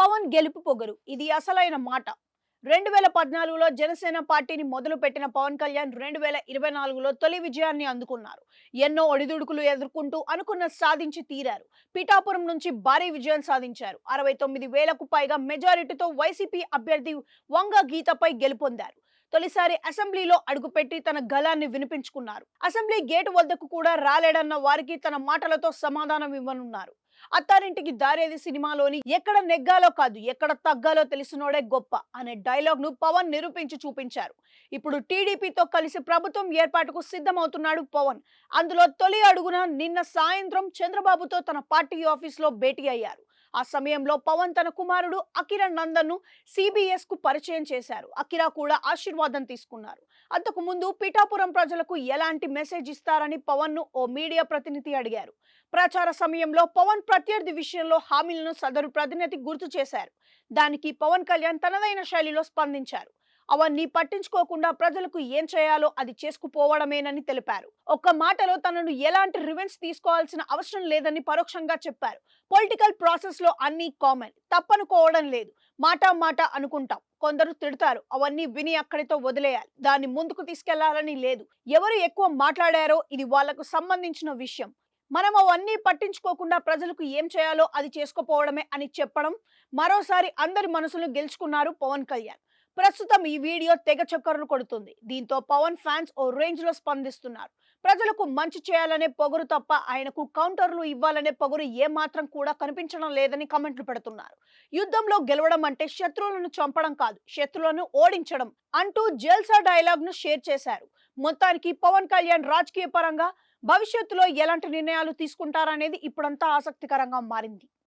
పవన్ గెలుపు పొగరు ఇది అసలైన మాట. 2014లో జనసేన పార్టీని మొదలుపెట్టిన పవన్ కళ్యాణ్ 2024లో తొలి విజయాన్ని అందుకున్నారు. ఎన్నో ఒడిదుడుకులు ఎదుర్కొంటూ అనుకున్నది సాధించి తీరారు. పిఠాపురం నుంచి భారీ విజయం సాధించారు. 69,000కు పైగా మెజారిటీతో వైసీపీ అభ్యర్థి వంగ గీతపై గెలుపొందారు. తొలిసారి అసెంబ్లీలో అడుగుపెట్టి తన గళాన్ని వినిపించుకున్నారు. అసెంబ్లీ గేటు వద్దకు కూడా రాలేడన్న వారికి తన మాటలతో సమాధానం ఇవ్వనున్నారు. అత్తారింటికి దారేది సినిమాలోని ఎక్కడ నెగ్గాలో కాదు ఎక్కడ తగ్గాలో తెలిసినోడే గొప్ప అనే డైలాగ్ ను పవన్ నిరూపించి చూపించారు. ఇప్పుడు టీడీపీతో కలిసి ప్రభుత్వం ఏర్పాటుకు సిద్ధమవుతున్నాడు పవన్. అందులో తొలి అడుగున నిన్న సాయంత్రం చంద్రబాబుతో తన పార్టీ ఆఫీస్ లో భేటీ అయ్యారు. ఆ సమయంలో పవన్ తన కుమారుడు అకిరా నందన్ ను సిబిఎస్ కు పరిచయం చేశారు. అకిరా కూడా ఆశీర్వాదం తీసుకున్నారు. అంతకు ముందు పిఠాపురం ప్రజలకు ఎలాంటి మెసేజ్ ఇస్తారని పవన్ ను ఓ మీడియా ప్రతినిధి అడిగారు. ప్రచార సమయంలో పవన్ ప్రత్యర్థి విషయంలో హామీలను సదరు ప్రతినిధి గుర్తు చేశారు. దానికి పవన్ కళ్యాణ్ తనదైన శైలిలో స్పందించారు. అవన్నీ పట్టించుకోకుండా ప్రజలకు ఏం చేయాలో అది చేసుకుపోవడమేనని తెలిపారు. ఒక్క మాటలో తనను ఎలాంటి రివెంజ్ తీసుకోవాల్సిన అవసరం లేదని పరోక్షంగా చెప్పారు. పొలిటికల్ ప్రాసెస్ లో అన్ని కామన్, తప్పనుకోవడం లేదు. మాట అనుకుంటాం, కొందరు తిడతారు, అవన్నీ విని అక్కడితో వదిలేయాలి. దాన్ని ముందుకు తీసుకెళ్లాలని లేదు. ఎవరు ఎక్కువ మాట్లాడారో ఇది వాళ్లకు సంబంధించిన విషయం. మనం అవన్నీ పట్టించుకోకుండా ప్రజలకు ఏం చేయాలో అది చేసుకుపోవడమే అని చెప్పడం. మరోసారి అందరి మనసును గెలుచుకున్నారు పవన్ కళ్యాణ్. ప్రస్తుతం ఈ వీడియో తెగ చక్కర్లు కొడుతుంది. దీంతో పవన్ ఫ్యాన్స్ ఓ రేంజ్ లో స్పందిస్తున్నారు. ప్రజలకు మంచి చేయాలనే పొగరు తప్ప ఆయనకు కౌంటర్లు ఇవ్వాలనే పొగరు ఏమాత్రం కూడా కనిపించడం లేదని కమెంట్లు పెడుతున్నారు. యుద్ధంలో గెలవడం అంటే శత్రువులను చంపడం కాదు, శత్రువులను ఓడించడం అంటూ జల్సా డైలాగ్ ను షేర్ చేశారు. మొత్తానికి పవన్ కళ్యాణ్ రాజకీయ పరంగా భవిష్యత్తులో ఎలాంటి నిర్ణయాలు తీసుకుంటారనేది ఇప్పుడంతా ఆసక్తికరంగా మారింది.